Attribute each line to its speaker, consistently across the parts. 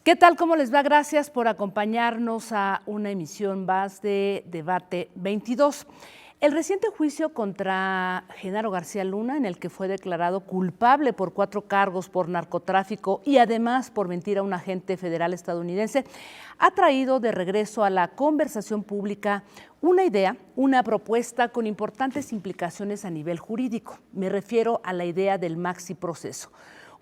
Speaker 1: ¿Qué tal? ¿Cómo les va? Gracias por acompañarnos a una emisión más de Debate 22. El reciente juicio contra Genaro García Luna, en el que fue declarado culpable por 4 cargos por narcotráfico y además por mentir a un agente federal estadounidense, ha traído de regreso a la conversación pública una idea, una propuesta con importantes implicaciones a nivel jurídico. Me refiero a la idea del maxi proceso.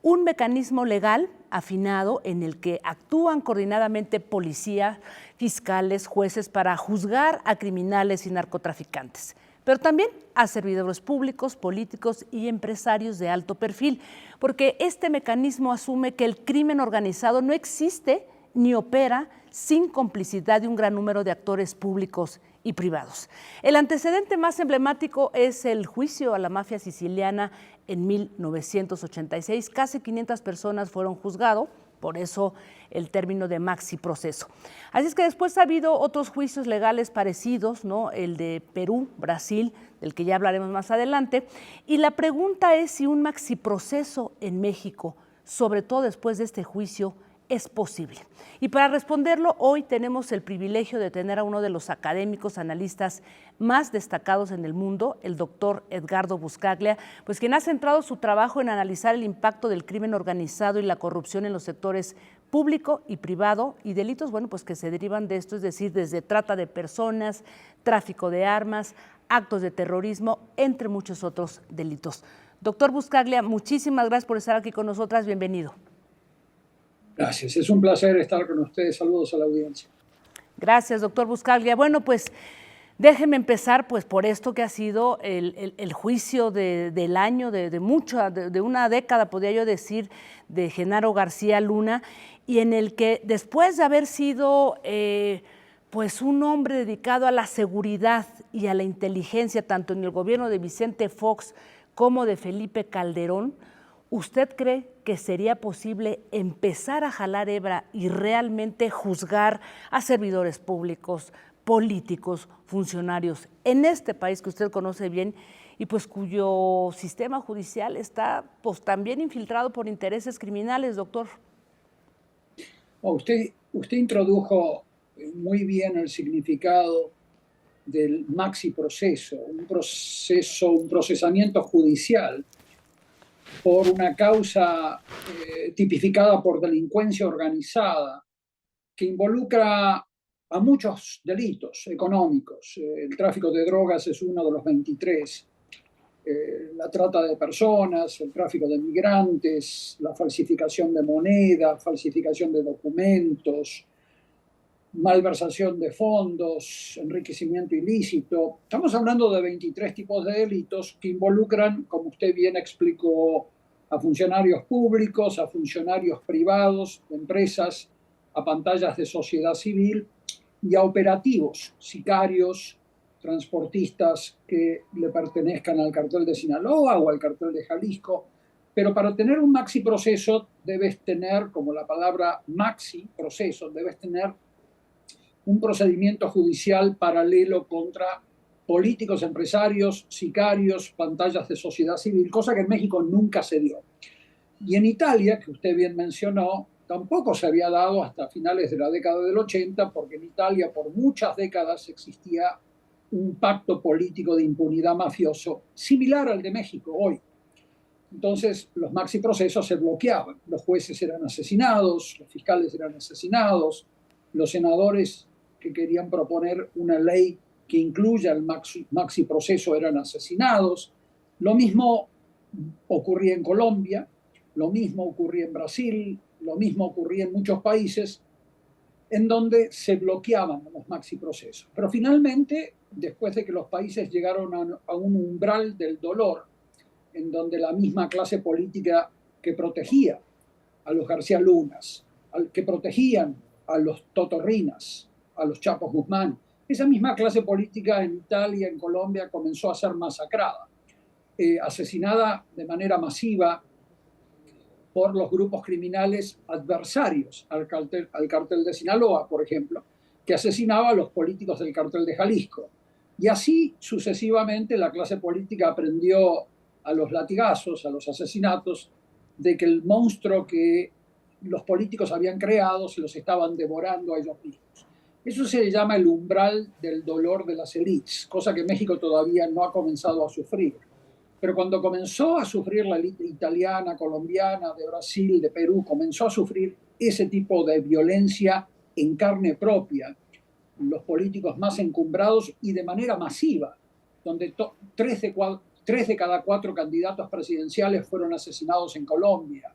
Speaker 1: Un mecanismo legal afinado en el que actúan coordinadamente policía, fiscales, jueces para juzgar a criminales y narcotraficantes, pero también a servidores públicos, políticos y empresarios de alto perfil, porque este mecanismo asume que el crimen organizado no existe ni opera sin complicidad de un gran número de actores públicos y privados. El antecedente más emblemático es el juicio a la mafia siciliana en 1986. Casi 500 personas fueron juzgadas, por eso el término de maxi proceso. Así es que después ha habido otros juicios legales parecidos, ¿no? El de Perú, Brasil, del que ya hablaremos más adelante. Y la pregunta es si un maxi proceso en México, sobre todo después de este juicio, es posible. Y para responderlo, hoy tenemos el privilegio de tener a uno de los académicos analistas más destacados en el mundo, el doctor Edgardo Buscaglia, pues quien ha centrado su trabajo en analizar el impacto del crimen organizado y la corrupción en los sectores público y privado y delitos, bueno, pues que se derivan de esto, es decir, desde trata de personas, tráfico de armas, actos de terrorismo, entre muchos otros delitos. Doctor Buscaglia, muchísimas gracias por estar aquí con nosotras, bienvenido.
Speaker 2: Gracias, es un placer estar con ustedes. Saludos a la audiencia.
Speaker 1: Gracias, doctor Buscaglia. Bueno, pues déjeme empezar pues por esto que ha sido el juicio del año, de una década, podría yo decir, de Genaro García Luna, y en el que después de haber sido pues un hombre dedicado a la seguridad y a la inteligencia, tanto en el gobierno de Vicente Fox como de Felipe Calderón, ¿usted cree que sería posible empezar a jalar hebra y realmente juzgar a servidores públicos, políticos, funcionarios en este país que usted conoce bien y pues cuyo sistema judicial está pues también infiltrado por intereses criminales, doctor?
Speaker 2: Usted introdujo muy bien el significado del maxi proceso, un procesamiento judicial por una causa tipificada por delincuencia organizada que involucra a muchos delitos económicos. El tráfico de drogas es uno de los 23. La trata de personas, el tráfico de migrantes, la falsificación de moneda, falsificación de documentos, malversación de fondos, enriquecimiento ilícito. Estamos hablando de 23 tipos de delitos que involucran, como usted bien explicó, a funcionarios públicos, a funcionarios privados, empresas, a pantallas de sociedad civil y a operativos, sicarios, transportistas que le pertenezcan al cartel de Sinaloa o al cartel de Jalisco. Pero para tener un maxi proceso debes tener, como la palabra maxi proceso, debes tener un procedimiento judicial paralelo contra políticos, empresarios, sicarios, pantallas de sociedad civil, cosa que en México nunca se dio. Y en Italia, que usted bien mencionó, tampoco se había dado hasta finales de la década del 80, porque en Italia por muchas décadas existía un pacto político de impunidad mafioso similar al de México hoy. Entonces los maxi procesos se bloqueaban, los jueces eran asesinados, los fiscales eran asesinados, los senadores que querían proponer una ley que incluya el maxi proceso eran asesinados. Lo mismo ocurría en Colombia, lo mismo ocurría en Brasil, lo mismo ocurría en muchos países en donde se bloqueaban los maxi procesos. Pero finalmente, después de que los países llegaron a un umbral del dolor, en donde la misma clase política que protegía a los García Lunas, que protegían a los Totorrinas, a los Chapos Guzmán, esa misma clase política en Italia, en Colombia, comenzó a ser masacrada, asesinada de manera masiva por los grupos criminales adversarios al cartel de Sinaloa, por ejemplo, que asesinaba a los políticos del cartel de Jalisco. Y así sucesivamente la clase política aprendió a los latigazos, a los asesinatos, de que el monstruo que los políticos habían creado, se los estaban devorando a ellos mismos. Eso se llama el umbral del dolor de las élites, cosa que México todavía no ha comenzado a sufrir. Pero cuando comenzó a sufrir la élite italiana, colombiana, de Brasil, de Perú, comenzó a sufrir ese tipo de violencia en carne propia, los políticos más encumbrados y de manera masiva, donde 3 de cada 4 candidatos presidenciales fueron asesinados en Colombia.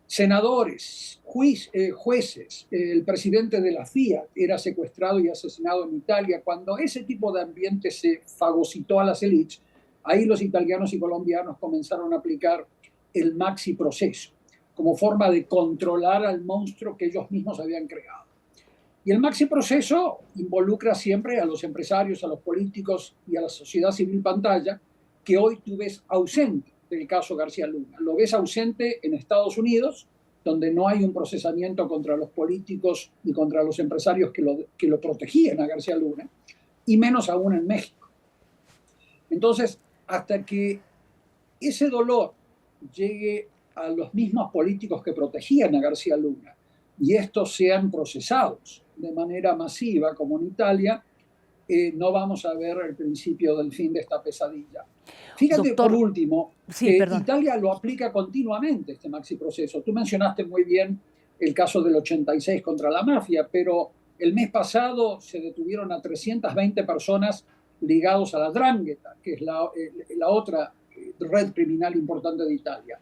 Speaker 2: Senadores, jueces, el presidente de la FIAT era secuestrado y asesinado en Italia. Cuando ese tipo de ambiente se fagocitó a las élites, ahí los italianos y colombianos comenzaron a aplicar el maxi proceso como forma de controlar al monstruo que ellos mismos habían creado. Y el maxi proceso involucra siempre a los empresarios, a los políticos y a la sociedad civil pantalla, que hoy tú ves ausente del caso García Luna. Lo ves ausente en Estados Unidos, donde no hay un procesamiento contra los políticos y contra los empresarios que lo protegían a García Luna, y menos aún en México. Entonces, hasta que ese dolor llegue a los mismos políticos que protegían a García Luna y estos sean procesados de manera masiva, como en Italia, no vamos a ver el principio del fin de esta pesadilla. Fíjate, doctor, por último,
Speaker 1: sí,
Speaker 2: Italia lo aplica continuamente, este maxi proceso. Tú mencionaste muy bien el caso del 86 contra la mafia, pero el mes pasado se detuvieron a 320 personas ligados a la 'Ndrangheta, que es la otra red criminal importante de Italia.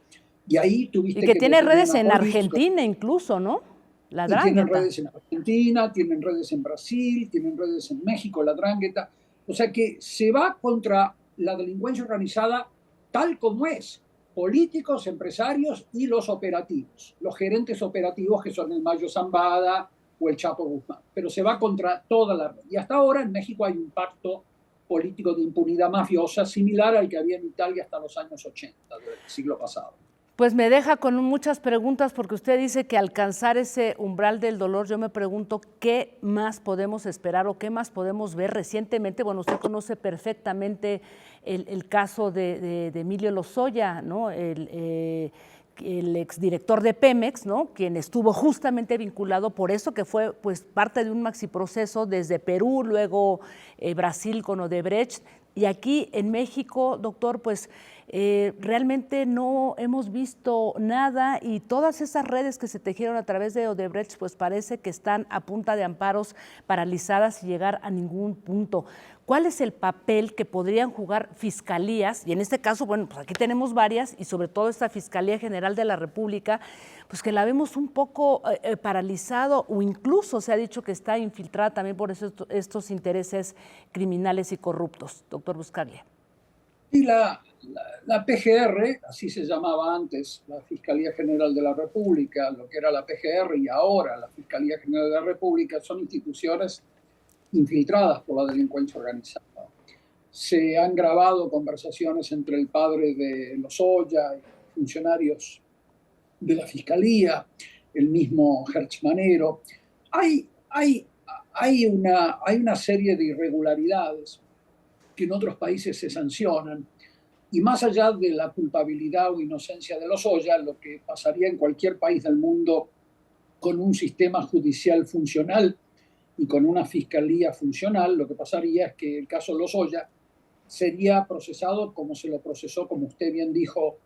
Speaker 2: Y ahí tuviste
Speaker 1: que tiene redes en Argentina incluso, ¿no?
Speaker 2: La 'Ndrangheta. Tienen redes en Argentina, tienen redes en Brasil, tienen redes en México, la 'Ndrangheta. O sea que se va contra la delincuencia organizada tal como es. Políticos, empresarios y los operativos. Los gerentes operativos que son el Mayo Zambada o el Chapo Guzmán. Pero se va contra toda la red. Y hasta ahora en México hay un pacto político de impunidad mafiosa similar al que había en Italia hasta los años 80 del siglo pasado.
Speaker 1: Pues me deja con muchas preguntas porque usted dice que alcanzar ese umbral del dolor, yo me pregunto qué más podemos esperar o qué más podemos ver recientemente. Bueno, usted conoce perfectamente el caso de Emilio Lozoya, ¿no? El exdirector de Pemex, ¿no? Quien estuvo justamente vinculado por eso, que fue pues parte de un maxiproceso desde Perú, luego Brasil con Odebrecht, y aquí en México, doctor, pues realmente no hemos visto nada y todas esas redes que se tejieron a través de Odebrecht pues parece que están a punta de amparos, paralizadas y llegar a ningún punto. ¿Cuál es el papel que podrían jugar fiscalías? Y en este caso, bueno, pues aquí tenemos varias y sobre todo esta Fiscalía General de la República, pues que la vemos un poco paralizado o incluso se ha dicho que está infiltrada también por estos intereses criminales y corruptos. Doctor Buscaglia.
Speaker 2: Y la PGR, así se llamaba antes, la Fiscalía General de la República, lo que era la PGR y ahora la Fiscalía General de la República, son instituciones infiltradas por la delincuencia organizada. Se han grabado conversaciones entre el padre de Lozoya y funcionarios de la Fiscalía, el mismo Hertz Manero. Hay una serie de irregularidades que en otros países se sancionan, y más allá de la culpabilidad o inocencia de Lozoya, lo que pasaría en cualquier país del mundo con un sistema judicial funcional y con una fiscalía funcional, lo que pasaría es que el caso Lozoya sería procesado como se lo procesó, como usted bien dijo,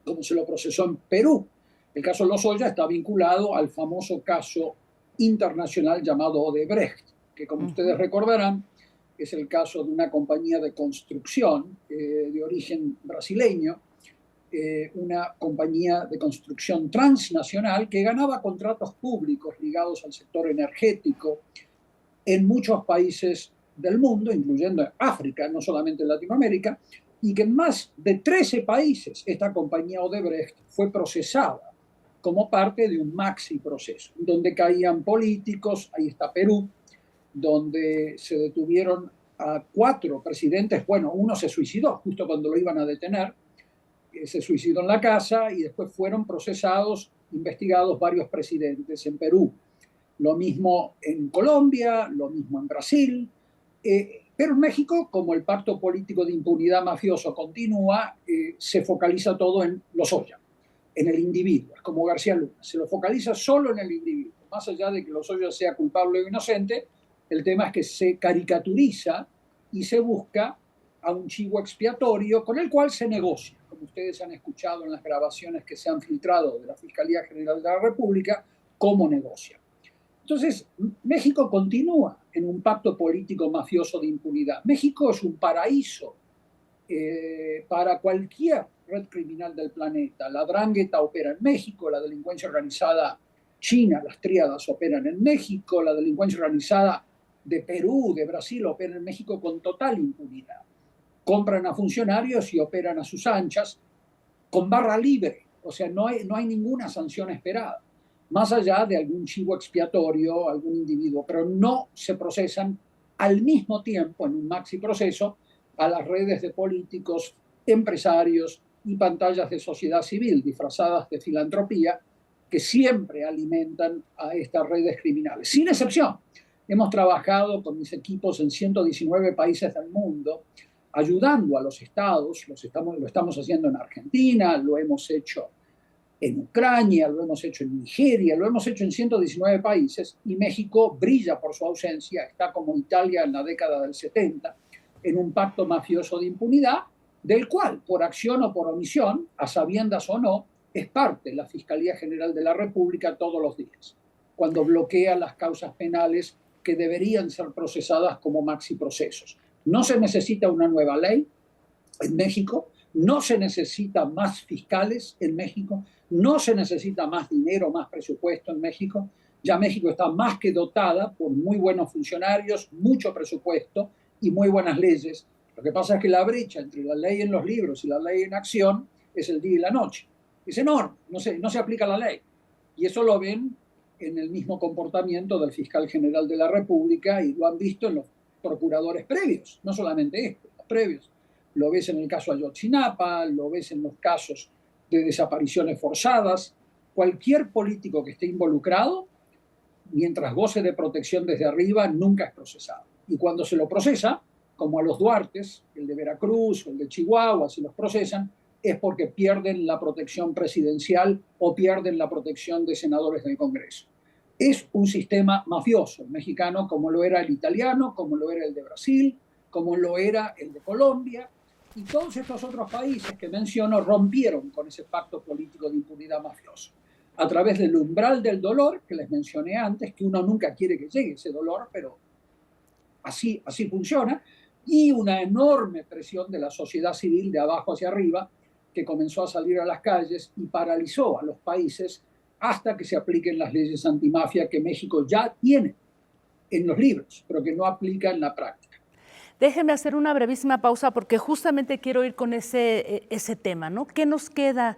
Speaker 2: como se lo procesó en Perú. El caso Lozoya está vinculado al famoso caso internacional llamado Odebrecht, que como ustedes recordarán, es el caso de una compañía de construcción de origen brasileño, una compañía de construcción transnacional que ganaba contratos públicos ligados al sector energético en muchos países del mundo, incluyendo África, no solamente en Latinoamérica, y que en más de 13 países esta compañía Odebrecht fue procesada como parte de un maxi proceso, donde caían políticos, ahí está Perú, donde se detuvieron a 4 presidentes. Bueno, uno se suicidó justo cuando lo iban a detener, se suicidó en la casa y después fueron procesados, investigados varios presidentes en Perú. Lo mismo en Colombia, lo mismo en Brasil, pero en México, como el pacto político de impunidad mafioso continúa, se focaliza todo en Lozoya. en el individuo, es como García Luna, se lo focaliza solo en el individuo, más allá de que Lozoya sea culpable o inocente, el tema es que se caricaturiza y se busca a un chivo expiatorio con el cual se negocia, como ustedes han escuchado en las grabaciones que se han filtrado de la Fiscalía General de la República, cómo negocia. Entonces, México continúa en un pacto político mafioso de impunidad. México es un paraíso para cualquier red criminal del planeta. La Drangheta opera en México, la delincuencia organizada china, las tríadas operan en México, la delincuencia organizada de Perú, de Brasil, opera en México con total impunidad. Compran a funcionarios y operan a sus anchas con barra libre, o sea, no hay ninguna sanción esperada, más allá de algún chivo expiatorio, algún individuo, pero no se procesan al mismo tiempo en un maxi proceso a las redes de políticos, empresarios y pantallas de sociedad civil disfrazadas de filantropía que siempre alimentan a estas redes criminales, sin excepción. Hemos trabajado con mis equipos en 119 países del mundo, ayudando a los estados, lo estamos haciendo en Argentina, lo hemos hecho en Ucrania, lo hemos hecho en Nigeria, lo hemos hecho en 119 países, y México brilla por su ausencia, está como Italia en la década del 70, en un pacto mafioso de impunidad, del cual, por acción o por omisión, a sabiendas o no, es parte la Fiscalía General de la República todos los días, cuando bloquea las causas penales que deberían ser procesadas como maxi procesos. No se necesita una nueva ley en México, no se necesita más fiscales en México, no se necesita más dinero, más presupuesto en México. Ya México está más que dotada por muy buenos funcionarios, mucho presupuesto y muy buenas leyes. Lo que pasa es que la brecha entre la ley en los libros y la ley en acción es el día y la noche. Es enorme, no se aplica la ley. Y eso lo ven en el mismo comportamiento del fiscal general de la República y lo han visto en los procuradores previos, no solamente estos, los previos. Lo ves en el caso Ayotzinapa, lo ves en los casos de desapariciones forzadas. Cualquier político que esté involucrado, mientras goce de protección desde arriba, nunca es procesado. Y cuando se lo procesa, como a los Duartes, el de Veracruz o el de Chihuahua, si los procesan, es porque pierden la protección presidencial o pierden la protección de senadores del Congreso. Es un sistema mafioso mexicano, como lo era el italiano, como lo era el de Brasil, como lo era el de Colombia, y todos estos otros países que menciono rompieron con ese pacto político de impunidad mafioso a través del umbral del dolor que les mencioné antes, que uno nunca quiere que llegue ese dolor, pero así funciona, y una enorme presión de la sociedad civil de abajo hacia arriba, que comenzó a salir a las calles y paralizó a los países hasta que se apliquen las leyes antimafia que México ya tiene en los libros, pero que no aplica en la práctica.
Speaker 1: Déjenme hacer una brevísima pausa porque justamente quiero ir con ese tema, ¿no? ¿Qué nos queda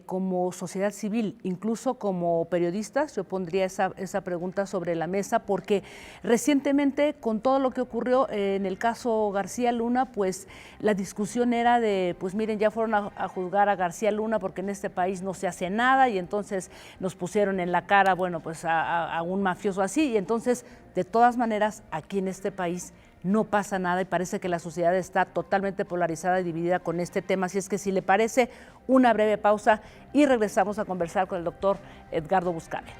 Speaker 1: como sociedad civil, incluso como periodistas? Yo pondría esa pregunta sobre la mesa porque recientemente, con todo lo que ocurrió en el caso García Luna, pues la discusión era de, pues miren, ya fueron a juzgar a García Luna porque en este país no se hace nada, y entonces nos pusieron en la cara, bueno, pues a un mafioso así, y entonces, de todas maneras, aquí en este país no pasa nada y parece que la sociedad está totalmente polarizada y dividida con este tema. Así es que, si le parece, una breve pausa y regresamos a conversar con el doctor Edgardo Buscaglia.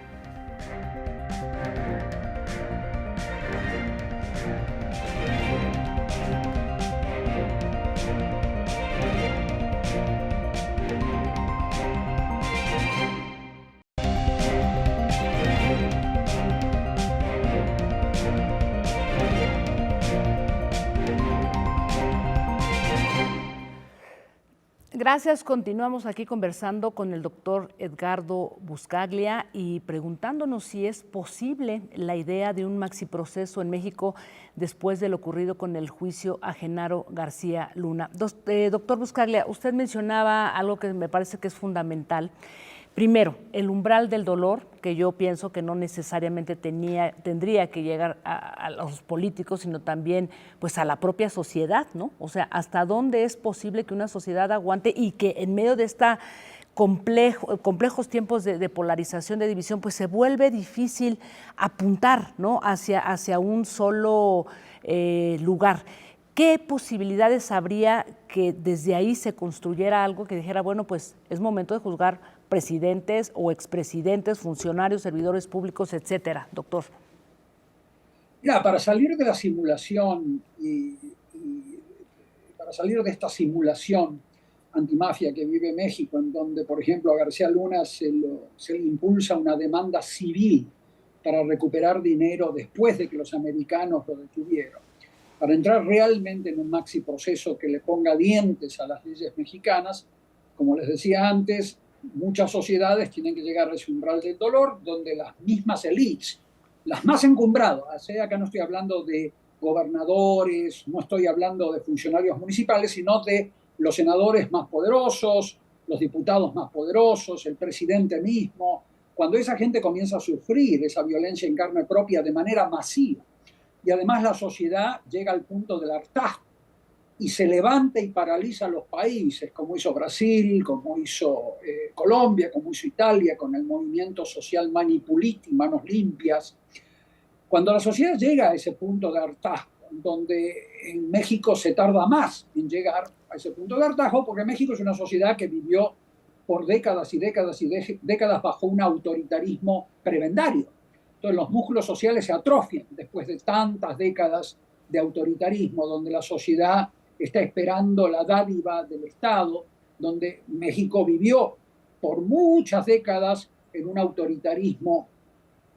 Speaker 1: Gracias. Continuamos aquí conversando con el doctor Edgardo Buscaglia y preguntándonos si es posible la idea de un maxiproceso en México después de lo ocurrido con el juicio a Genaro García Luna. Doctor Buscaglia, usted mencionaba algo que me parece que es fundamental. Primero, el umbral del dolor, que yo pienso que no necesariamente tendría que llegar a los políticos, sino también pues a la propia sociedad, ¿no? O sea, hasta dónde es posible que una sociedad aguante y que en medio de esta complejos tiempos de polarización, de división, pues se vuelve difícil apuntar, ¿no?, hacia un solo lugar. ¿qué posibilidades habría que desde ahí se construyera algo que dijera, bueno, pues es momento de juzgar presidentes o expresidentes, funcionarios, servidores públicos, etcétera, doctor?
Speaker 2: Mira, para salir de la simulación y para salir de esta simulación antimafia que vive México, en donde, por ejemplo, a García Luna se le impulsa una demanda civil para recuperar dinero después de que los americanos lo detuvieron, para entrar realmente en un maxi proceso que le ponga dientes a las leyes mexicanas, como les decía antes, muchas sociedades tienen que llegar a ese umbral del dolor, donde las mismas élites, las más encumbradas, o sea, acá no estoy hablando de gobernadores, no estoy hablando de funcionarios municipales, sino de los senadores más poderosos, los diputados más poderosos, el presidente mismo, cuando esa gente comienza a sufrir esa violencia en carne propia de manera masiva, y además la sociedad llega al punto del hartazgo y se levanta y paraliza los países, como hizo Brasil, como hizo Colombia, como hizo Italia, con el movimiento social Mani Puliti, manos limpias. Cuando la sociedad llega a ese punto de hartazgo, donde en México se tarda más en llegar a ese punto de hartazgo, porque México es una sociedad que vivió por décadas y décadas y décadas bajo un autoritarismo prebendario. Entonces los músculos sociales se atrofian después de tantas décadas de autoritarismo, donde la sociedad está esperando la dádiva del Estado, donde México vivió por muchas décadas en un autoritarismo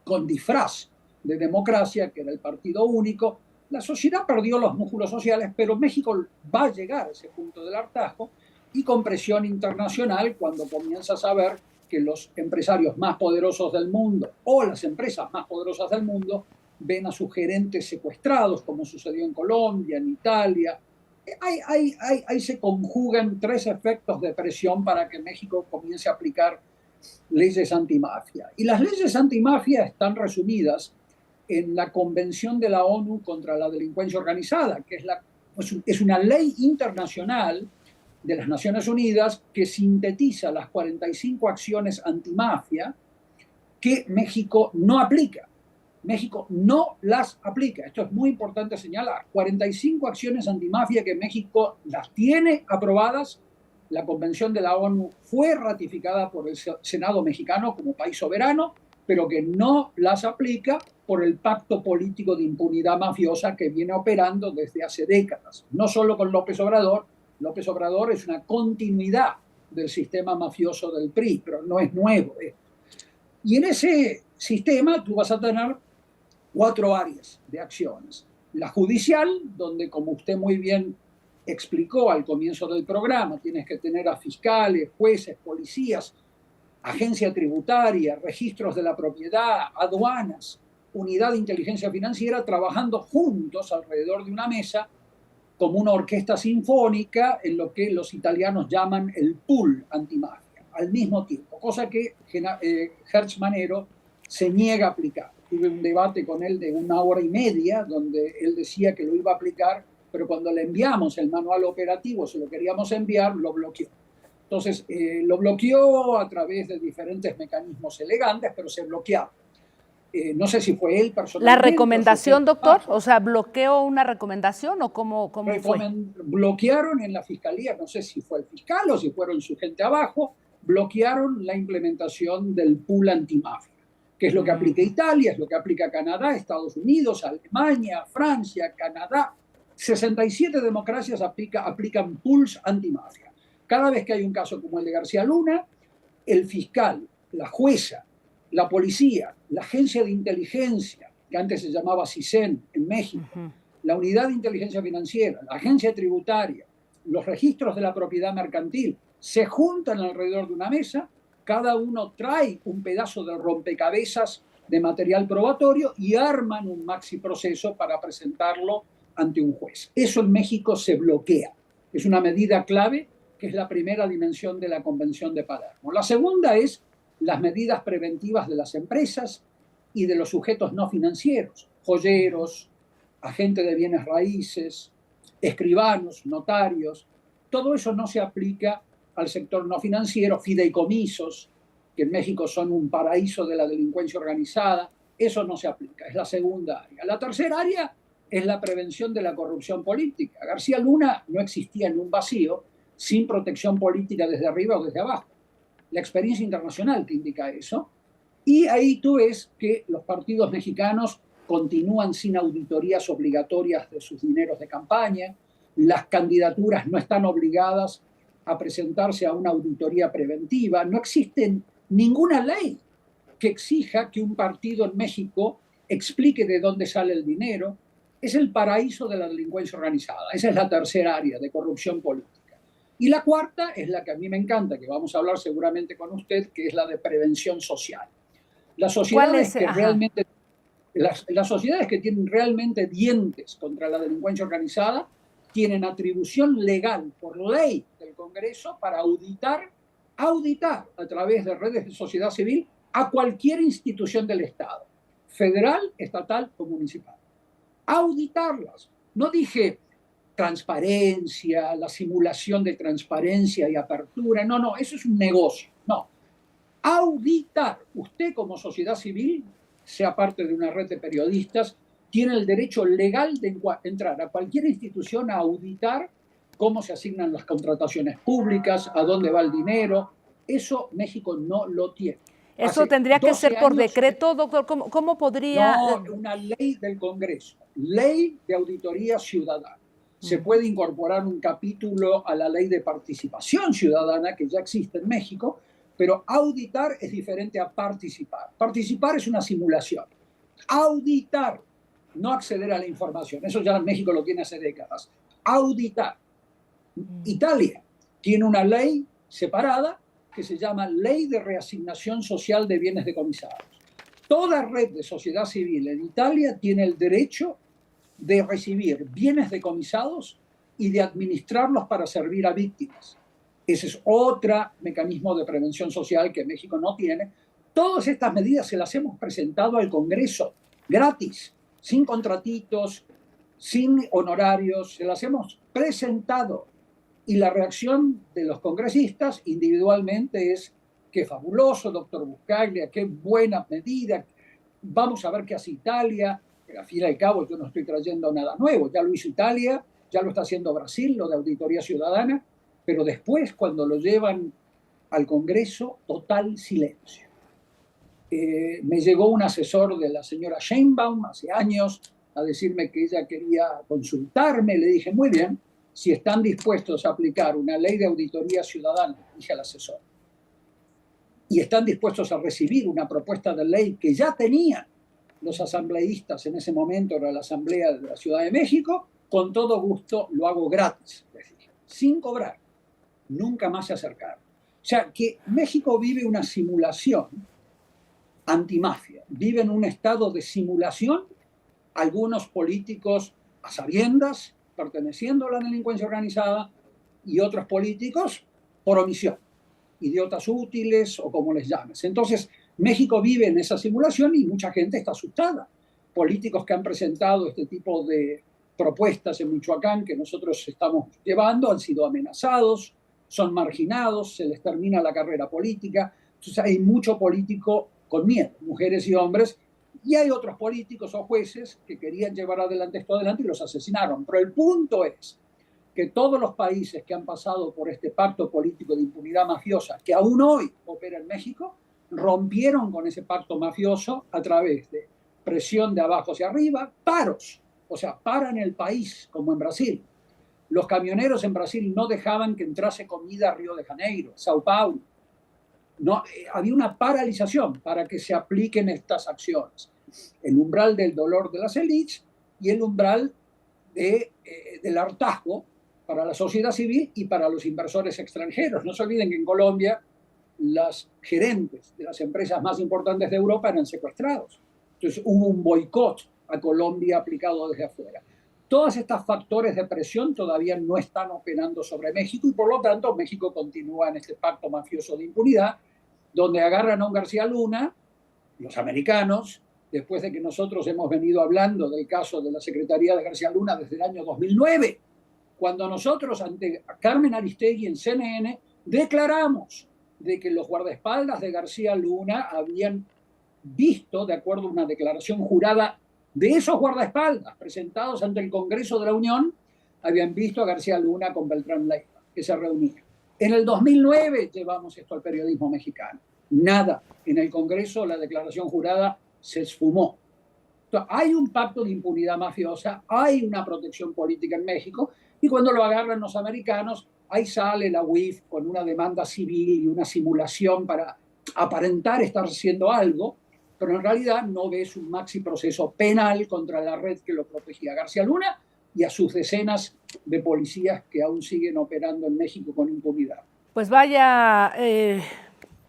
Speaker 2: con disfraz de democracia, que era el partido único. La sociedad perdió los músculos sociales, pero México va a llegar a ese punto del hartazgo y con presión internacional, cuando comienza a saber que los empresarios más poderosos del mundo o las empresas más poderosas del mundo ven a sus gerentes secuestrados, como sucedió en Colombia, en Italia. Ahí se conjugan tres efectos de presión para que México comience a aplicar leyes antimafia. Y las leyes antimafia están resumidas en la Convención de la ONU contra la Delincuencia Organizada, que es una ley internacional de las Naciones Unidas que sintetiza las 45 acciones antimafia que México no aplica. México no las aplica. Esto es muy importante señalar. 45 acciones antimafia que México las tiene aprobadas. La Convención de la ONU fue ratificada por el Senado mexicano como país soberano, pero que no las aplica por el pacto político de impunidad mafiosa que viene operando desde hace décadas. No solo con López Obrador. López Obrador es una continuidad del sistema mafioso del PRI, pero no es nuevo esto. Y en ese sistema tú vas a tener 4 áreas de acciones. La judicial, donde, como usted muy bien explicó al comienzo del programa, tienes que tener a fiscales, jueces, policías, agencia tributaria, registros de la propiedad, aduanas, unidad de inteligencia financiera, trabajando juntos alrededor de una mesa como una orquesta sinfónica en lo que los italianos llaman el pool antimafia, al mismo tiempo, cosa que Hertz Manero se niega a aplicar. Tuve un debate con él de 1 hora y media, donde él decía que lo iba a aplicar, pero cuando le enviamos el manual operativo, se lo queríamos enviar, lo bloqueó. Entonces, lo bloqueó a través de diferentes mecanismos elegantes, pero se bloqueaba. No sé si fue él personalmente.
Speaker 1: ¿La recomendación, doctor? O sea, ¿bloqueó una recomendación o cómo fue?
Speaker 2: Bloquearon en la fiscalía, no sé si fue el fiscal o si fueron su gente abajo, bloquearon la implementación del pool antimafia, que es lo que aplica Italia, es lo que aplica Canadá, Estados Unidos, Alemania, Francia, Canadá. 67 democracias aplican pools antimafia. Cada vez que hay un caso como el de García Luna, el fiscal, la jueza, la policía, la agencia de inteligencia, que antes se llamaba CISEN en México, la unidad de inteligencia financiera, la agencia tributaria, los registros de la propiedad mercantil, se juntan alrededor de una mesa, cada uno trae un pedazo de rompecabezas de material probatorio y arman un maxi proceso para presentarlo ante un juez. Eso en México se bloquea. Es una medida clave que es la primera dimensión de la Convención de Palermo. La segunda es las medidas preventivas de las empresas y de los sujetos no financieros, joyeros, agentes de bienes raíces, escribanos, notarios. Todo eso no se aplica al sector no financiero, fideicomisos, que en México son un paraíso de la delincuencia organizada. Eso no se aplica, es la segunda área. La tercera área es la prevención de la corrupción política. García Luna no existía en un vacío sin protección política desde arriba o desde abajo. La experiencia internacional te indica eso. Y ahí tú ves que los partidos mexicanos continúan sin auditorías obligatorias de sus dineros de campaña, las candidaturas no están obligadas a presentarse a una auditoría preventiva, no existe ninguna ley que exija que un partido en México explique de dónde sale el dinero. Es el paraíso de la delincuencia organizada. Esa es la tercera área de corrupción política. Y la cuarta es la que a mí me encanta, que vamos a hablar seguramente con usted, que es la de prevención social. Las sociedades que realmente, las sociedades que tienen realmente dientes contra la delincuencia organizada tienen atribución legal por ley del Congreso para auditar a través de redes de sociedad civil a cualquier institución del Estado, federal, estatal o municipal. Auditarlas. No dije transparencia, la simulación de transparencia y apertura. No, no, eso es un negocio. No. Auditar. Usted como sociedad civil, sea parte de una red de periodistas, tiene el derecho legal de entrar a cualquier institución a auditar cómo se asignan las contrataciones públicas, a dónde va el dinero. Eso México no lo tiene.
Speaker 1: ¿Eso tendría que ser por decreto, doctor? ¿Cómo podría...?
Speaker 2: No, una ley del Congreso, ley de auditoría ciudadana. Se puede incorporar un capítulo a la ley de participación ciudadana que ya existe en México, pero auditar es diferente a participar. Participar es una simulación. Auditar, no acceder a la información. Eso ya en México lo tiene hace décadas. Auditar. Italia tiene una ley separada que se llama Ley de Reasignación Social de Bienes Decomisados. Toda red de sociedad civil en Italia tiene el derecho de recibir bienes decomisados y de administrarlos para servir a víctimas. Ese es otro mecanismo de prevención social que México no tiene. Todas estas medidas se las hemos presentado al Congreso, gratis, sin contratitos, sin honorarios, se las hemos presentado. Y la reacción de los congresistas individualmente es: qué fabuloso, doctor Buscaglia, qué buena medida, vamos a ver qué hace Italia. Al fin y al cabo yo no estoy trayendo nada nuevo, ya lo hizo Italia, ya lo está haciendo Brasil, lo de auditoría ciudadana, pero después cuando lo llevan al Congreso, total silencio. Me llegó un asesor de la señora Sheinbaum hace años a decirme que ella quería consultarme, le dije muy bien, si están dispuestos a aplicar una ley de auditoría ciudadana, dije al asesor, y están dispuestos a recibir una propuesta de ley que ya tenían los asambleístas en ese momento, era la Asamblea de la Ciudad de México, con todo gusto lo hago gratis, les dije, sin cobrar. Nunca más se acercaron. O sea, que México vive una simulación antimafia, vive en un estado de simulación, algunos políticos a sabiendas, perteneciendo a la delincuencia organizada, y otros políticos por omisión, idiotas útiles o como les llames. Entonces, México vive en esa simulación y mucha gente está asustada. Políticos que han presentado este tipo de propuestas en Michoacán que nosotros estamos llevando han sido amenazados, son marginados, se les termina la carrera política. Entonces hay mucho político con miedo, mujeres y hombres, y hay otros políticos o jueces que querían llevar adelante esto adelante y los asesinaron. Pero el punto es que todos los países que han pasado por este pacto político de impunidad mafiosa, que aún hoy opera en México, rompieron con ese pacto mafioso a través de presión de abajo hacia arriba, paros, o sea, paran el país, como en Brasil. Los camioneros en Brasil no dejaban que entrase comida a Río de Janeiro, Sao Paulo. No, había una paralización para que se apliquen estas acciones. El umbral del dolor de las élites y el umbral del hartazgo para la sociedad civil y para los inversores extranjeros. No se olviden que en Colombia las gerentes de las empresas más importantes de Europa eran secuestrados. Entonces hubo un boicot a Colombia aplicado desde afuera. Todos estos factores de presión todavía no están operando sobre México y por lo tanto México continúa en este pacto mafioso de impunidad, donde agarran a un García Luna, los americanos, después de que nosotros hemos venido hablando del caso de la Secretaría de García Luna desde el año 2009, cuando nosotros ante Carmen Aristegui en CNN declaramos de que los guardaespaldas de García Luna habían visto, de acuerdo a una declaración jurada De esos guardaespaldas presentados ante el Congreso de la Unión, habían visto a García Luna con Beltrán Leiva, que se reunía. En el 2009 llevamos esto al periodismo mexicano. Nada. En el Congreso la declaración jurada se esfumó. Entonces, hay un pacto de impunidad mafiosa, hay una protección política en México, y cuando lo agarran los americanos, ahí sale la UIF con una demanda civil y una simulación para aparentar estar haciendo algo, pero en realidad no ves un maxi proceso penal contra la red que lo protegía a García Luna y a sus decenas de policías que aún siguen operando en México con impunidad.
Speaker 1: Pues vaya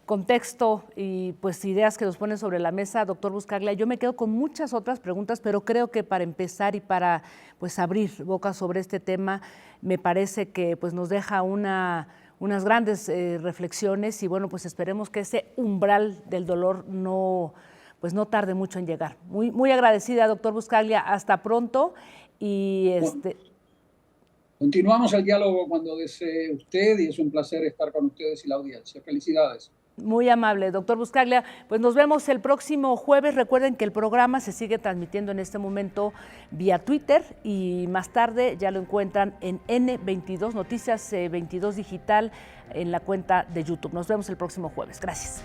Speaker 1: contexto y pues ideas que nos ponen sobre la mesa, doctor Buscaglia. Yo me quedo con muchas otras preguntas, pero creo que para empezar y para pues abrir boca sobre este tema, me parece que pues nos deja unas grandes reflexiones y bueno, pues esperemos que ese umbral del dolor no tarde mucho en llegar. Muy agradecida, doctor Buscaglia. Hasta pronto y
Speaker 2: Continuamos el diálogo cuando desee usted y es un placer estar con ustedes y la audiencia. Felicidades.
Speaker 1: Muy amable, doctor Buscaglia. Pues nos vemos el próximo jueves. Recuerden que el programa se sigue transmitiendo en este momento vía Twitter y más tarde ya lo encuentran en N22, Noticias 22 Digital, en la cuenta de YouTube. Nos vemos el próximo jueves. Gracias.